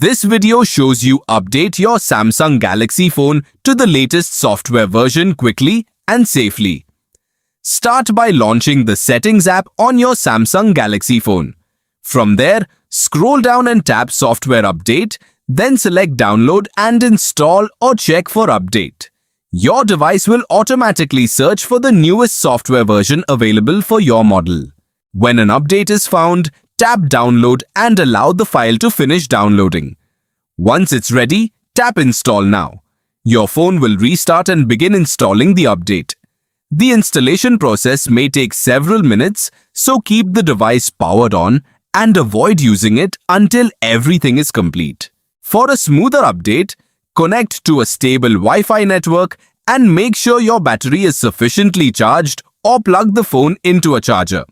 This video shows you update your Samsung Galaxy phone to the latest software version quickly and safely. Start by launching the Settings app on your Samsung Galaxy phone. From there, scroll down and tap Software Update, then select Download and Install or check for update. Your device will automatically search for the newest software version available for your model. When an update is found, tap Download and allow the file to finish downloading. Once it's ready, tap Install now. Your phone will restart and begin installing the update. The installation process may take several minutes, so keep the device powered on and avoid using it until everything is complete. For a smoother update, connect to a stable Wi-Fi network and make sure your battery is sufficiently charged or plug the phone into a charger.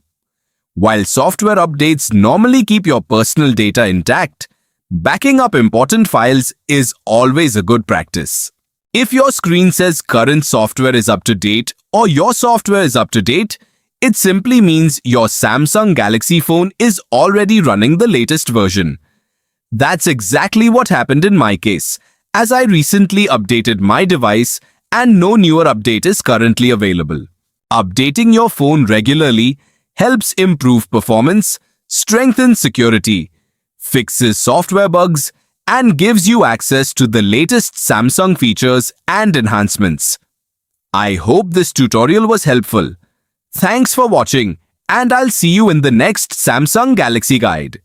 While software updates normally keep your personal data intact, backing up important files is always a good practice. If your screen says current software is up to date or your software is up to date, it simply means your Samsung Galaxy phone is already running the latest version. That's exactly what happened in my case, as I recently updated my device and no newer update is currently available. Updating your phone regularly helps improve performance, strengthens security, fixes software bugs, and gives you access to the latest Samsung features and enhancements. I hope this tutorial was helpful. Thanks for watching, and I'll see you in the next Samsung Galaxy Guide.